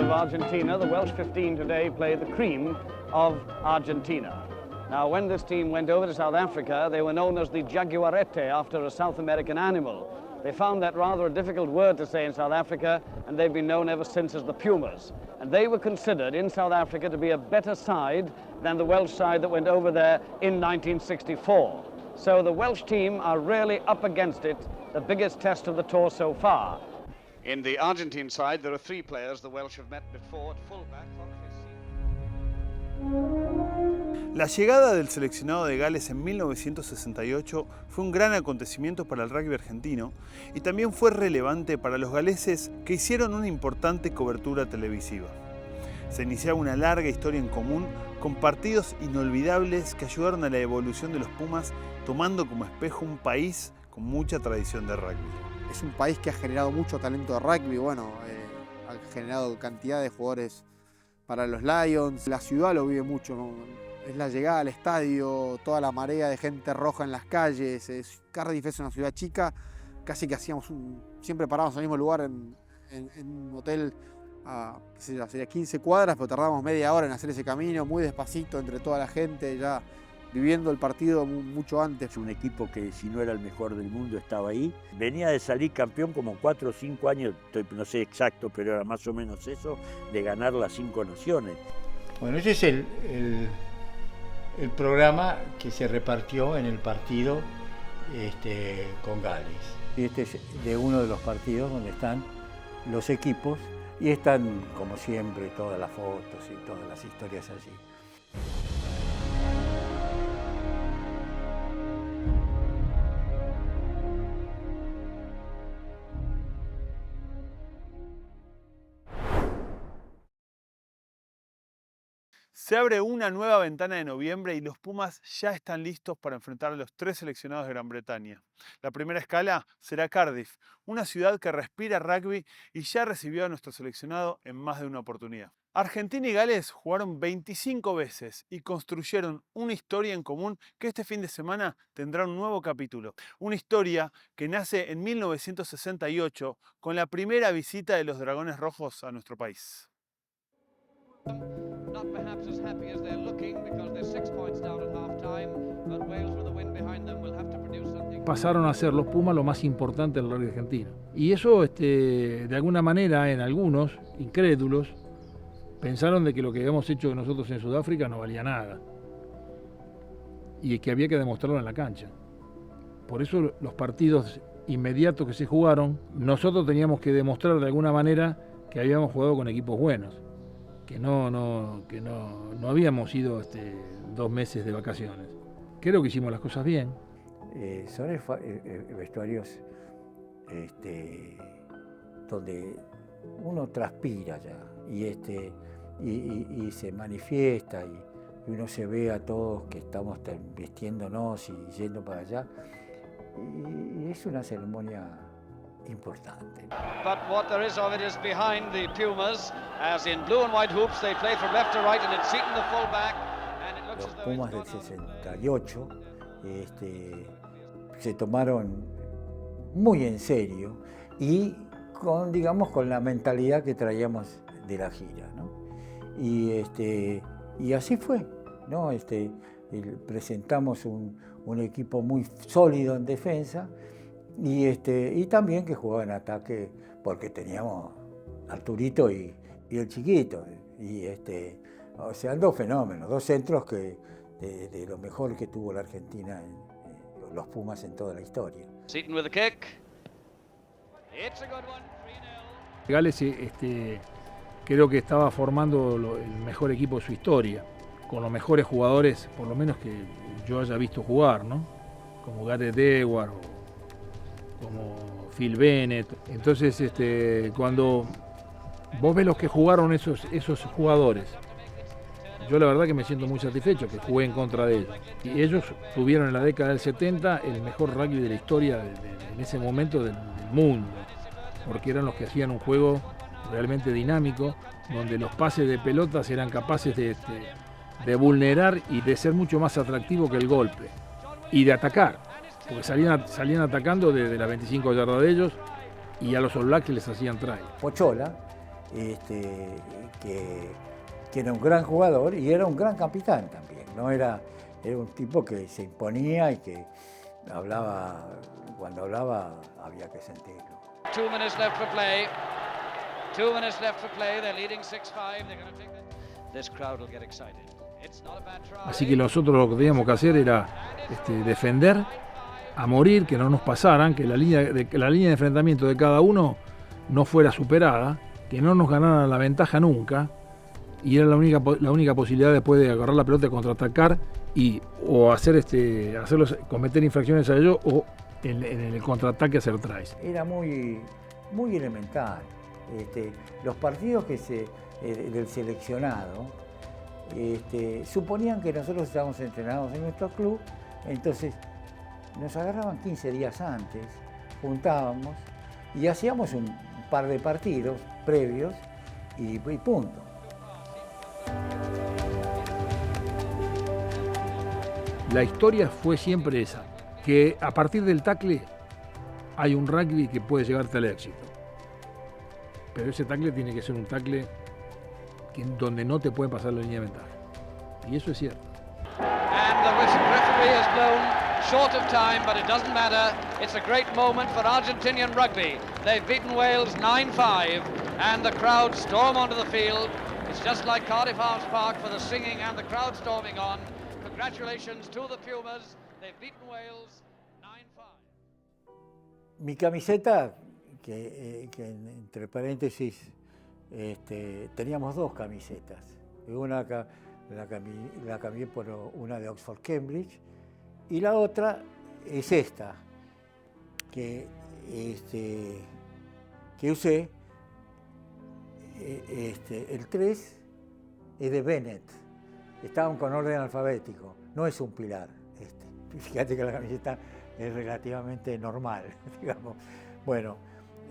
of Argentina, the Welsh 15 today played the cream of Argentina. Now, when this team went over to South Africa, they were known as the Jaguarete, after a South American animal. They found that rather a difficult word to say in South Africa, and they've been known ever since as the Pumas. And they were considered in South Africa to be a better side than the Welsh side that went over there in 1964. So the Welsh team are really up against it, the biggest test of the tour so far. In the Argentine side, there are three players the Welsh have met before at fullback. La llegada del seleccionado de Gales en 1968 fue un gran acontecimiento para el rugby argentino y también fue relevante para los galeses, que hicieron una importante cobertura televisiva. Se iniciaba una larga historia en común con partidos inolvidables que ayudaron a la evolución de los Pumas, tomando como espejo un país con mucha tradición de rugby. Es un país que ha generado mucho talento de rugby, ha generado cantidad de jugadores para los Lions. La ciudad lo vive mucho, ¿no? Es la llegada al estadio, toda la marea de gente roja en las calles. Cardiff es una ciudad chica, casi que siempre parábamos en el mismo lugar en un hotel a sería 15 cuadras, pero tardamos media hora en hacer ese camino, muy despacito entre toda la gente, ya viviendo el partido mucho antes. Un equipo que, si no era el mejor del mundo, estaba ahí. Venía de salir campeón como 4 o 5 años, no sé exacto, pero era más o menos eso, de ganar las 5 naciones. Bueno, ese es el programa que se repartió en el partido con Gales. Este es de uno de los partidos donde están los equipos y están, como siempre, todas las fotos y todas las historias allí. Se abre una nueva ventana de noviembre y los Pumas ya están listos para enfrentar a los 3 seleccionados de Gran Bretaña. La primera escala será Cardiff, una ciudad que respira rugby y ya recibió a nuestro seleccionado en más de una oportunidad. Argentina y Gales jugaron 25 veces y construyeron una historia en común que este fin de semana tendrá un nuevo capítulo. Una historia que nace en 1968 con la primera visita de los Dragones Rojos a nuestro país. Not perhaps as happy as they're looking because they're 6 points down at half-time, but Wales with the wind behind them will have to produce something. Pasaron a ser los Pumas lo más importante del rugby argentino. Y eso, de alguna manera, en algunos, incrédulos, pensaron de que lo que habíamos hecho nosotros en Sudáfrica no valía nada. Y que había que demostrarlo en la cancha. Por eso los partidos inmediatos que se jugaron, nosotros teníamos que demostrar de alguna manera que habíamos jugado con equipos buenos. Que no habíamos ido 2 meses de vacaciones. Creo que hicimos las cosas bien. Son vestuarios donde uno transpira ya y se manifiesta y uno se ve a todos que estamos vistiéndonos y yendo para allá y es una ceremonia importante. But what there is of it is behind the Pumas, as in blue and white hoops they play from left to right and it's Seaton the fullback and it looks Los as though Pumas del 68 se tomaron muy en serio y con la mentalidad que traíamos de la gira, ¿no? Y así fue, ¿no? Presentamos un equipo muy sólido en defensa y también que jugaba en ataque porque teníamos Arturito y el Chiquito o sea, 2 fenómenos, 2 centros que de lo mejor que tuvo la Argentina los Pumas en toda la historia. Seaton with the kick. It's a good one. 3-0. Gales creo que estaba formando el mejor equipo de su historia, con los mejores jugadores, por lo menos que yo haya visto jugar, ¿no? Como Gareth Edwards como Phil Bennett. Entonces, cuando vos ves los que jugaron esos jugadores, yo la verdad que me siento muy satisfecho que jugué en contra de ellos. Y ellos tuvieron en la década del 70 el mejor rugby de la historia en ese momento del mundo, porque eran los que hacían un juego realmente dinámico, donde los pases de pelotas eran capaces de vulnerar y de ser mucho más atractivo que el golpe, y de atacar. Porque salían atacando desde las 25 yardas de ellos y a los All Blacks les hacían try. Pochola que era un gran jugador y era un gran capitán también, ¿no? Era un tipo que se imponía y que hablaba, cuando hablaba había que sentirlo. 2 minutes left for play. 2 minutes left for play. They're leading 6-5. They're going to take this crowd will get excited. It's not a bad try. Así que nosotros lo que teníamos que hacer era defender a morir, que no nos pasaran, que la línea de enfrentamiento de cada uno no fuera superada, que no nos ganaran la ventaja nunca, y era la única posibilidad después de agarrar la pelota, contraatacar y o hacerlos cometer infracciones a ellos o en el contraataque hacer tries. Era muy elemental. Los partidos del seleccionado suponían que nosotros estábamos entrenados en nuestro club, entonces nos agarraban 15 días antes, juntábamos y hacíamos un par de partidos previos y punto. La historia fue siempre esa, que a partir del tackle hay un rugby que puede llevarte al éxito. Pero ese tackle tiene que ser un tackle donde no te pueden pasar la línea de ventaja. Y eso es cierto. And the referee has blown short of time, but it doesn't matter. It's a great moment for Argentinian rugby. They've beaten Wales 9-5, and the crowd storm onto the field. It's just like Cardiff Arms Park for the singing and the crowd storming on. Congratulations to the Pumas. They've beaten Wales 9-5. Mi camiseta, que entre paréntesis, teníamos dos camisetas. Una la cambié por una de Oxford Cambridge y la otra es esta, que usé. El 3 es de Bennett. Estaban con orden alfabético, no es un pilar. Fíjate que la camiseta es relativamente normal, digamos. Bueno,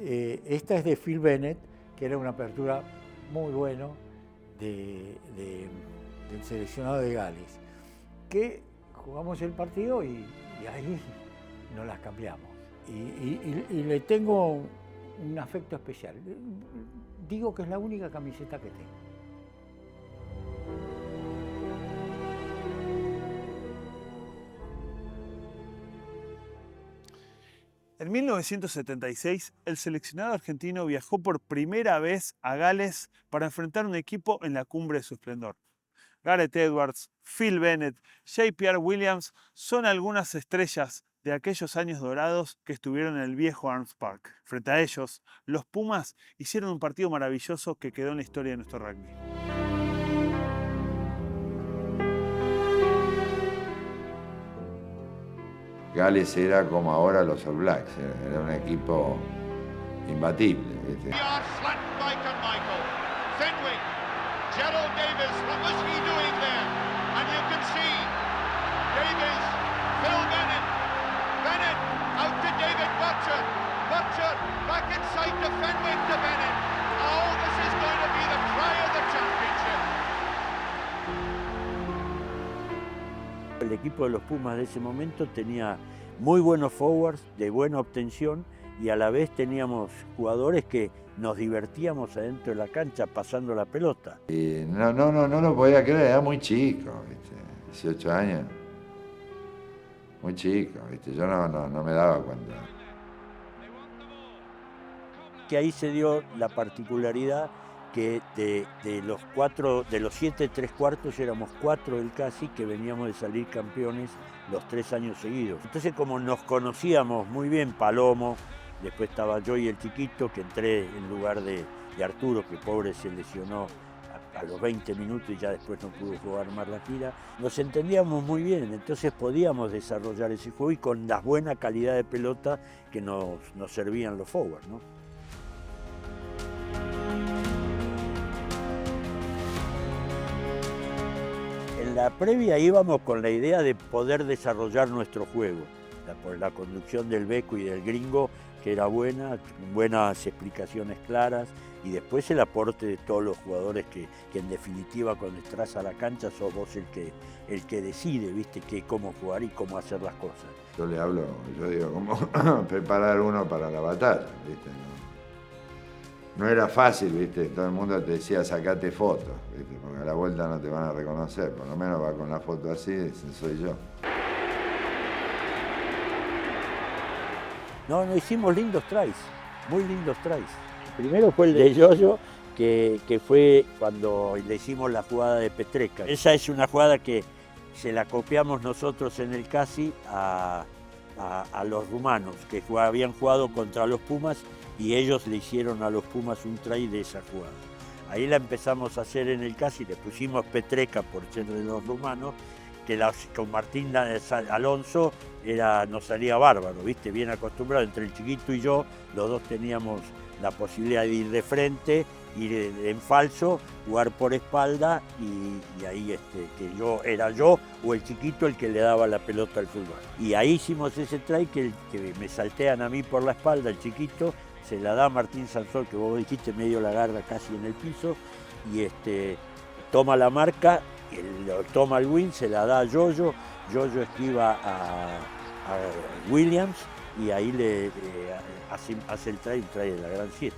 esta es de Phil Bennett, que era una apertura muy bueno del seleccionado de Gales, que jugamos el partido y ahí no las cambiamos. Y le tengo un afecto especial. Digo que es la única camiseta que tengo. En 1976, el seleccionado argentino viajó por primera vez a Gales para enfrentar un equipo en la cumbre de su esplendor. Gareth Edwards, Phil Bennett, J.P.R. Williams son algunas estrellas de aquellos años dorados que estuvieron en el viejo Arms Park. Frente a ellos, los Pumas hicieron un partido maravilloso que quedó en la historia de nuestro rugby. Gales era como ahora los All Blacks, era un equipo imbatible. Gerald Davis, what was he doing there? And you can see Davis, Phil Bennett, Bennett out to David Butcher, Butcher back inside to Fenwick to Bennett. Oh, this is going to be the try of the championship. El equipo de los Pumas de ese momento tenía muy buenos forwards, de buena obtención, y a la vez teníamos jugadores que nos divertíamos adentro de la cancha pasando la pelota. Y no lo podía creer, era muy chico, ¿viste? 18 años. Muy chico, ¿viste? Yo no me daba cuenta. Que ahí se dio la particularidad que de los 7 3/4 éramos 4 del casi que veníamos de salir campeones los 3 años seguidos. Entonces, como nos conocíamos muy bien, Palomo, después estaba yo y el chiquito, que entré en lugar de Arturo, que pobre se lesionó a los 20 minutos y ya después no pudo jugar más la gira. Nos entendíamos muy bien, entonces podíamos desarrollar ese juego y con la buena calidad de pelota que nos servían los forwards, ¿no? En la previa íbamos con la idea de poder desarrollar nuestro juego, por la conducción del Beco y del Gringo, que era buena, buenas explicaciones claras, y después el aporte de todos los jugadores que en definitiva cuando entras a la cancha sos vos el que decide, ¿viste? Cómo jugar y cómo hacer las cosas. Yo digo, cómo preparar uno para la batalla, ¿viste? no era fácil, ¿viste? Todo el mundo te decía, sacate fotos, ¿viste? Porque a la vuelta no te van a reconocer, por lo menos va con la foto así, dicen, soy yo. No, hicimos lindos tries, muy lindos tries. Primero fue el de Yoyo, que fue cuando le hicimos la jugada de Petreca. Esa es una jugada que se la copiamos nosotros en el Casi a los rumanos, que habían jugado contra los Pumas y ellos le hicieron a los Pumas un try de esa jugada. Ahí la empezamos a hacer en el Casi, le pusimos Petreca por ser de los rumanos, que con Martín Alonso nos salía bárbaro, ¿viste? Bien acostumbrado, entre el chiquito y yo, los dos teníamos la posibilidad de ir de frente, ir en falso, jugar por espalda y ahí que era yo o el chiquito el que le daba la pelota al fútbol. Y ahí hicimos ese try que me saltean a mí por la espalda, el chiquito, se la da a Martín Sansol, que vos dijiste, medio la agarra casi en el piso, y toma la marca, toma el win, se la da a Yoyo, Yoyo esquiva a Williams y ahí hace el try de la Gran 7.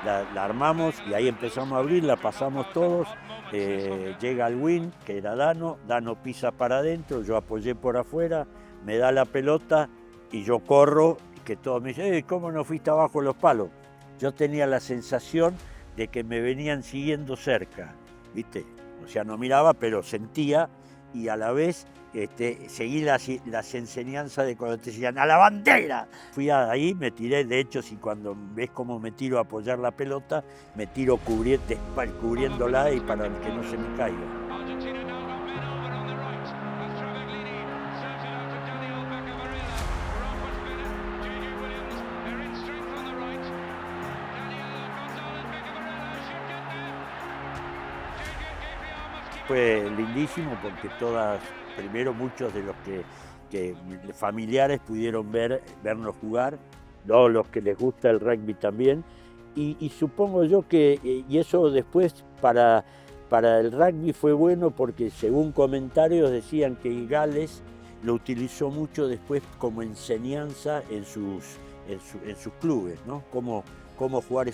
La armamos y ahí empezamos a abrir, la pasamos todos, llega el win, que era Dano pisa para adentro, yo apoyé por afuera, me da la pelota y yo corro, que todos me dicen, ¿cómo no fuiste abajo los palos? Yo tenía la sensación de que me venían siguiendo cerca, ¿viste? O sea, no miraba, pero sentía y a la vez seguí las enseñanzas de cuando te decían ¡a la bandera! Fui ahí, me tiré, de hecho, si cuando ves cómo me tiro a apoyar la pelota, me tiro cubriéndola y para que no se me caiga. Fue lindísimo porque primero muchos de los que familiares pudieron vernos jugar, todos los que les gusta el rugby también, y supongo yo que, y eso después para el rugby fue bueno porque según comentarios decían que Gales lo utilizó mucho después como enseñanza en sus clubes, ¿no? Cómo jugar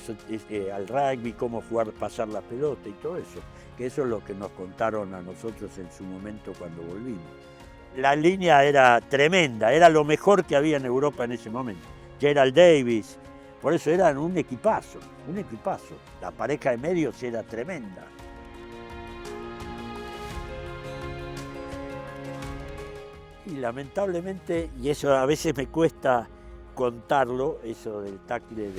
al rugby, cómo pasar la pelota y todo eso. Que eso es lo que nos contaron a nosotros en su momento cuando volvimos. La línea era tremenda, era lo mejor que había en Europa en ese momento. Gerald Davis, por eso eran un equipazo. La pareja de medios era tremenda. Y lamentablemente, y eso a veces me cuesta contarlo, eso del tackle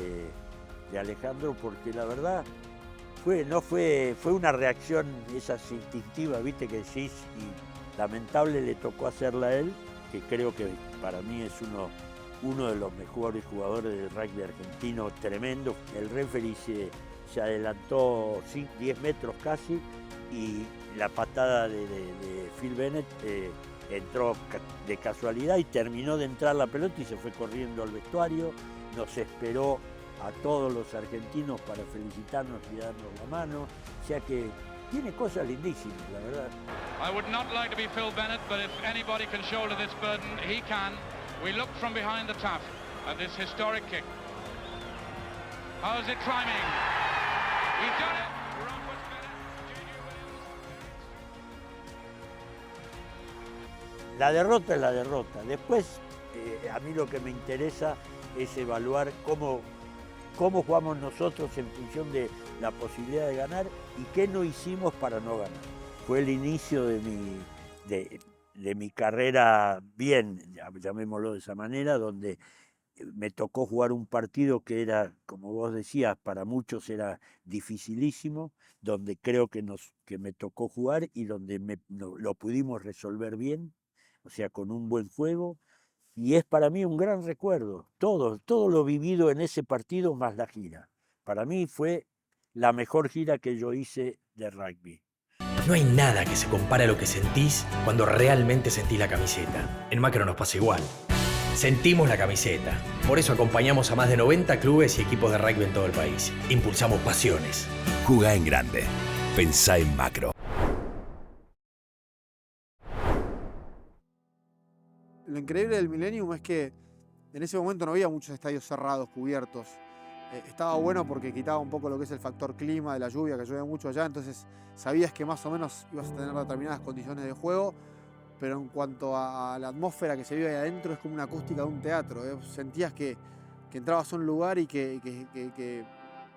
de Alejandro, porque la verdad fue una reacción esas instintiva, viste, que decís, y lamentable le tocó hacerla a él, que creo que para mí es uno de los mejores jugadores del rugby argentino, tremendo. El referee se adelantó 10 metros casi y la patada de Phil Bennett entró de casualidad y terminó de entrar la pelota y se fue corriendo al vestuario, nos esperó a todos los argentinos para felicitarnos y darnos la mano, o sea que tiene cosas lindísimas, la verdad. I would not like to be Phil Bennett, but if anybody can shoulder this burden, he can. We look from behind the taff at this historic kick. How's it climbing? He's done it! La derrota es la derrota. Después, a mí lo que me interesa es evaluar cómo jugamos nosotros en función de la posibilidad de ganar y qué no hicimos para no ganar. Fue el inicio de mi carrera bien, llamémoslo de esa manera, donde me tocó jugar un partido que era, como vos decías, para muchos era dificilísimo, donde creo que me tocó jugar y donde lo pudimos resolver bien, o sea, con un buen juego. Y es para mí un gran recuerdo, todo lo vivido en ese partido más la gira. Para mí fue la mejor gira que yo hice de rugby. No hay nada que se compare a lo que sentís cuando realmente sentís la camiseta. En Macro nos pasa igual. Sentimos la camiseta. Por eso acompañamos a más de 90 clubes y equipos de rugby en todo el país. Impulsamos pasiones. Jugá en grande. Pensá en Macro. Lo increíble del Millennium es que En ese momento no había muchos estadios cerrados, cubiertos. Estaba bueno porque quitaba un poco lo que es el factor clima de la lluvia, que llueve mucho allá, entonces sabías que más o menos ibas a tener determinadas condiciones de juego, pero en cuanto a la atmósfera que se vive ahí adentro es como una acústica de un teatro. Sentías que entrabas a un lugar y que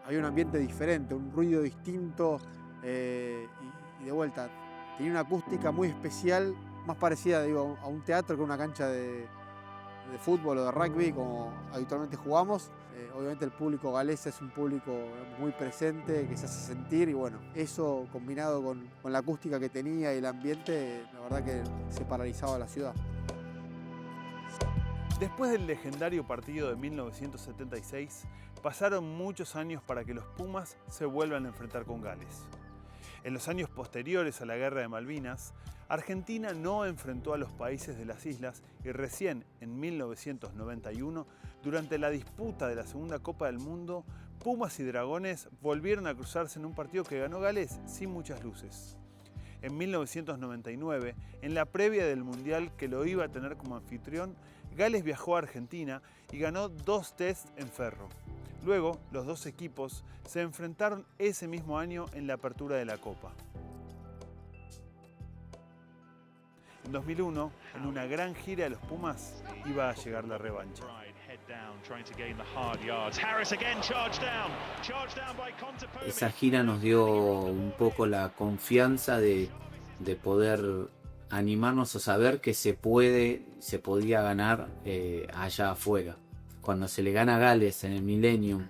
había un ambiente diferente, un ruido distinto, y de vuelta tenía una acústica muy especial, más parecida, digo, a un teatro que a una cancha de fútbol o de rugby, como habitualmente jugamos. Obviamente el público galés es un público muy presente, que se hace sentir, y bueno, eso combinado con la acústica que tenía y el ambiente, la verdad que se paralizaba la ciudad. Después del legendario partido de 1976, pasaron muchos años para que los Pumas se vuelvan a enfrentar con Gales. En los años posteriores a la Guerra de Malvinas, Argentina no enfrentó a los países de las islas y recién en 1991, durante la disputa de la Segunda Copa del Mundo, Pumas y Dragones volvieron a cruzarse en un partido que ganó Gales sin muchas luces. En 1999, en la previa del Mundial que lo iba a tener como anfitrión, Gales viajó a Argentina y ganó 2 tests en Ferro. Luego, los dos equipos se enfrentaron ese mismo año en la apertura de la Copa. En 2001, en una gran gira de los Pumas, iba a llegar la revancha. Esa gira nos dio un poco la confianza de poder animarnos a saber que se podía ganar allá afuera. Cuando se le gana a Gales en el Millennium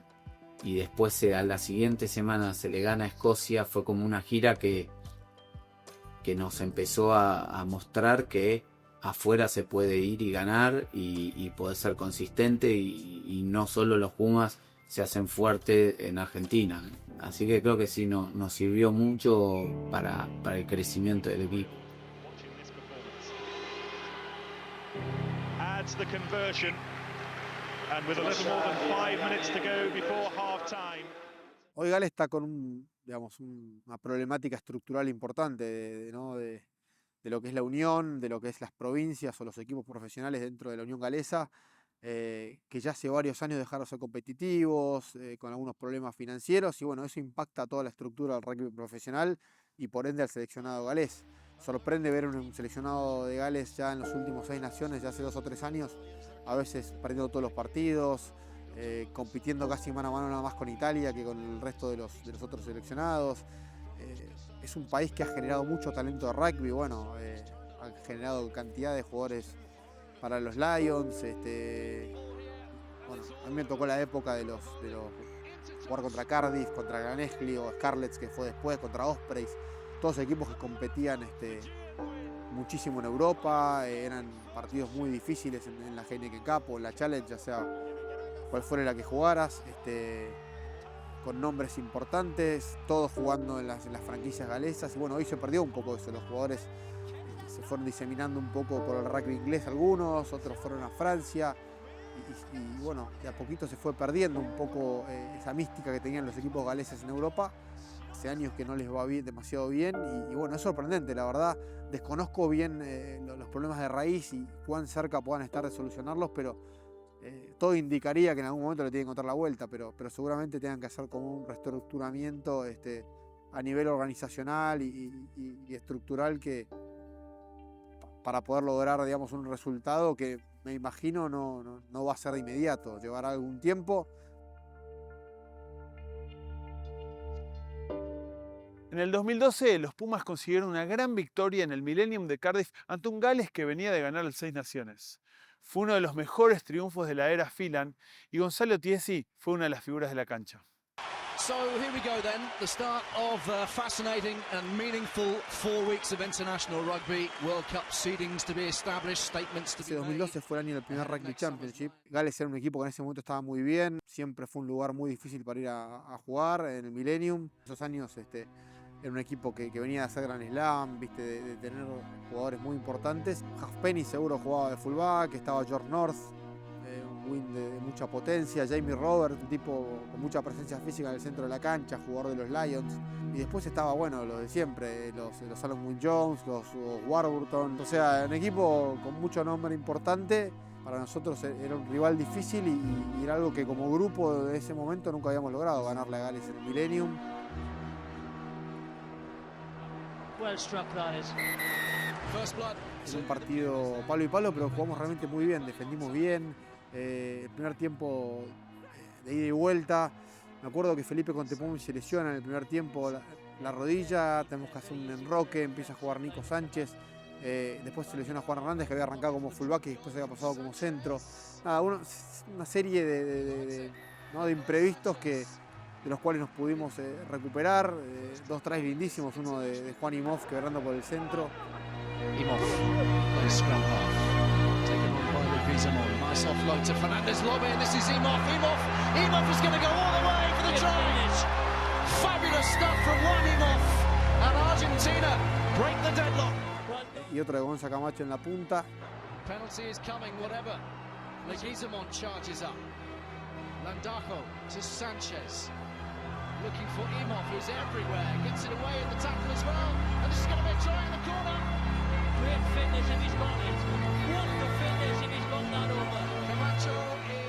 y después a la siguiente semana se le gana a Escocia, fue como una gira que nos empezó a mostrar que afuera se puede ir y ganar y poder ser consistente y no solo los Pumas se hacen fuertes en Argentina. Así que creo que sí nos sirvió mucho para el crecimiento del equipo. Hoy Gales está con una problemática estructural importante de lo que es la unión, de lo que es las provincias o los equipos profesionales dentro de la Unión Galesa, que ya hace varios años dejaron de ser competitivos, con algunos problemas financieros, y bueno, eso impacta a toda la estructura del rugby profesional y por ende al seleccionado galés. Sorprende ver un seleccionado de Gales ya en los últimos 6 naciones, ya hace 2 o 3 años, a veces perdiendo todos los partidos, compitiendo casi mano a mano nada más con Italia que con el resto de los otros seleccionados. Es un país que ha generado mucho talento de rugby, bueno, ha generado cantidad de jugadores para los Lions. Bueno, a mí me tocó la época de los jugar contra Cardiff, contra Granelli o Scarlets, que fue después, contra Ospreys, todos equipos que competían muchísimo en Europa, eran partidos muy difíciles en la Heineken Cup o en la Challenge, ya sea cual fuera la que jugaras, con nombres importantes, todos jugando en las franquicias galesas. Y bueno, hoy se perdió un poco eso, los jugadores se fueron diseminando un poco por el rugby inglés algunos, otros fueron a Francia, y bueno, de a poquito se fue perdiendo un poco esa mística que tenían los equipos galeses en Europa. Hace años que no les va demasiado bien, y bueno, es sorprendente, la verdad. Desconozco bien los problemas de raíz y cuán cerca puedan estar de solucionarlos, pero todo indicaría que en algún momento le tienen que encontrar la vuelta, pero seguramente tengan que hacer como un reestructuramiento a nivel organizacional y estructural para poder lograr, digamos, un resultado que me imagino no va a ser de inmediato, llevará algún tiempo. En el 2012, los Pumas consiguieron una gran victoria en el Millennium de Cardiff ante un Gales que venía de ganar el 6 Naciones. Fue uno de los mejores triunfos de la era Phelan y Gonzalo Tiesi fue una de las figuras de la cancha. So here we go then, the start of fascinating and meaningful 4 weeks of international rugby, World Cup seedings to be established, statements to be made. 2012 fue el año del primer Rugby Championship. Gales era un equipo que en ese momento estaba muy bien, siempre fue un lugar muy difícil para ir a jugar en el Millennium. Esos años era un equipo que venía de hacer Grand Slam, de tener jugadores muy importantes. Halfpenny seguro jugaba de fullback, estaba George North, un wing de mucha potencia, Jamie Roberts, un tipo con mucha presencia física en el centro de la cancha, jugador de los Lions. Y después estaba, bueno, los de siempre, los Alan Wynne Jones, los Warburton. O sea, un equipo con mucho nombre importante para nosotros era un rival difícil y era algo que como grupo de ese momento nunca habíamos logrado, ganarle a Gales en el Millennium. Well struck that is. First blood. Es un partido palo y palo, pero jugamos realmente muy bien, defendimos bien. El primer tiempo de ida y vuelta. Me acuerdo que Felipe Contepumi se lesiona en el primer tiempo la rodilla, tenemos que hacer un enroque, empieza a jugar Nico Sánchez. Después se lesiona Juan Hernández, que había arrancado como fullback y después había pasado como centro. Nada, una serie de imprevistos de los cuales nos pudimos recuperar. 2 tries lindísimos, uno de Juan Imhoff quebrando por el centro. Imhoff, plays scrum half. Taken on by Leguizamon. Nice offload to Fernandez Lobby, and this is Imhoff. Imhoff is going to go all the way for the try. Fabulous stuff from Juan Imhoff. And Argentina break the deadlock. Y otro de Gonza Camacho en la punta. Penalty is coming, whatever. Leguizamon charges up. Landajo to Sanchez. Looking for Imhoff, who's everywhere. Gets it away in the tackle as well. And this is going to be a try in the corner. Great fitness if he's got it. Wonderful fitness if he's got that over. Camacho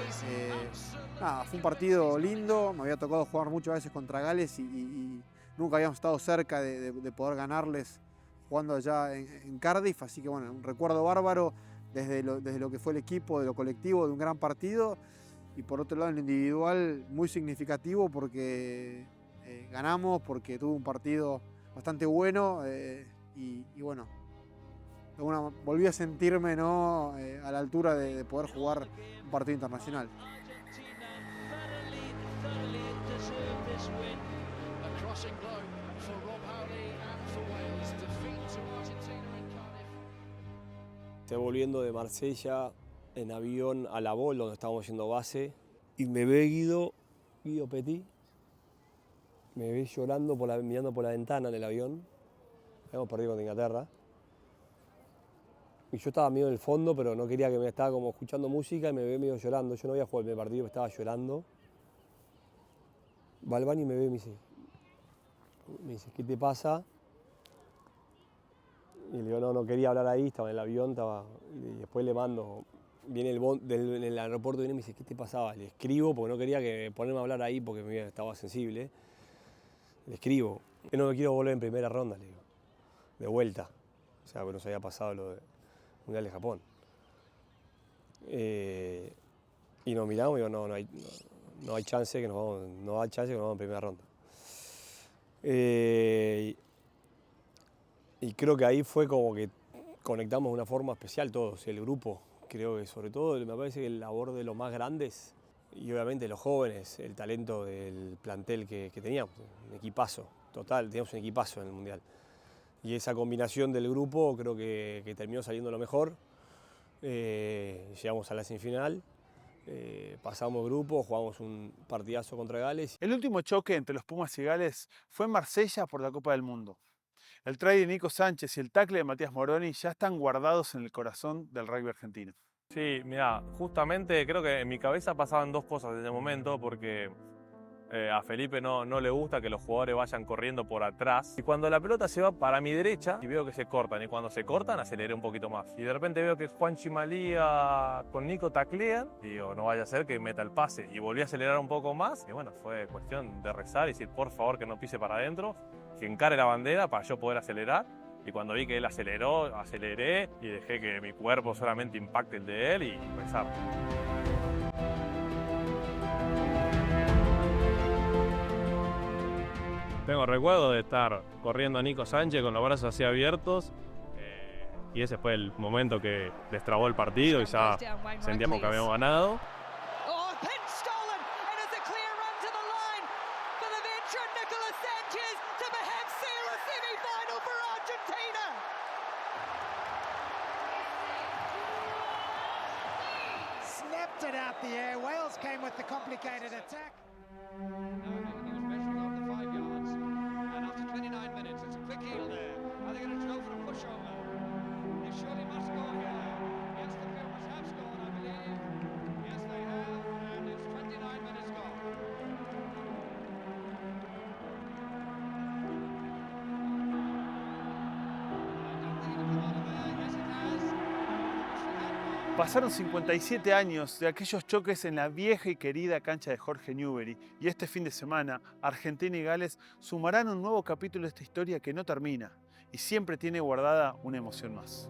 is Nada, fue un partido lindo. Me había tocado jugar muchas veces contra Gales y nunca habíamos estado cerca de poder ganarles jugando allá en Cardiff. Así que bueno, un recuerdo bárbaro desde lo que fue el equipo, de lo colectivo, de un gran partido. Y por otro lado, en lo individual, muy significativo porque ganamos, porque tuvo un partido bastante bueno y bueno, volví a sentirme a la altura de poder jugar un partido internacional. Estoy volviendo de Marsella en avión a La Bol, donde estábamos haciendo base, y me ve Guido Petit, me ve llorando mirando por la ventana en el avión. Habíamos perdido contra Inglaterra. Y yo estaba medio en el fondo, pero no quería que me estaba como escuchando música y me ve medio llorando. Yo no había jugado el primer partido, me estaba llorando. Va al baño y me ve y me dice, ¿qué te pasa? Y le digo, no quería hablar ahí, estaba en el avión, y después le mando, viene en el aeropuerto, viene y me dice, ¿qué te pasaba? Le escribo, porque no quería ponerme a hablar ahí, porque estaba sensible. Le escribo, que no me quiero volver en primera ronda, le digo, de vuelta. O sea, que nos había pasado lo del Mundial de Japón. Y nos miramos y digo, no hay chance que nos vamos en primera ronda. Y creo que ahí fue como que conectamos de una forma especial todos, el grupo. Creo que sobre todo me parece que el labor de los más grandes y obviamente los jóvenes, el talento del plantel que teníamos, un equipazo, total, teníamos un equipazo en el Mundial. Y esa combinación del grupo creo que terminó saliendo lo mejor. Llegamos a la semifinal, pasamos grupo, jugamos un partidazo contra Gales. El último choque entre los Pumas y Gales fue en Marsella por la Copa del Mundo. El try de Nico Sánchez y el tackle de Matías Moroni ya están guardados en el corazón del rugby argentino. Sí, mira, justamente creo que en mi cabeza pasaban 2 cosas en ese momento, porque a Felipe no le gusta que los jugadores vayan corriendo por atrás. Y cuando la pelota se va para mi derecha, y veo que se cortan, y cuando se cortan aceleré un poquito más. Y de repente veo que Juan Chimalía con Nico taclean, y digo, no vaya a ser que meta el pase. Y volví a acelerar un poco más, y bueno, fue cuestión de rezar y decir, por favor, que no pise para adentro, que encare la bandera para yo poder acelerar. Y cuando vi que él aceleró, aceleré y dejé que mi cuerpo solamente impacte el de él y rezar. Tengo recuerdo de estar corriendo a Nico Sánchez con los brazos así abiertos y ese fue el momento que destrabó el partido y ya sentíamos que habíamos ganado. Snapped it out the air. Wales came with the complicated attack. Pasaron 57 años de aquellos choques en la vieja y querida cancha de Jorge Newbery y este fin de semana Argentina y Gales sumarán un nuevo capítulo de esta historia que no termina y siempre tiene guardada una emoción más.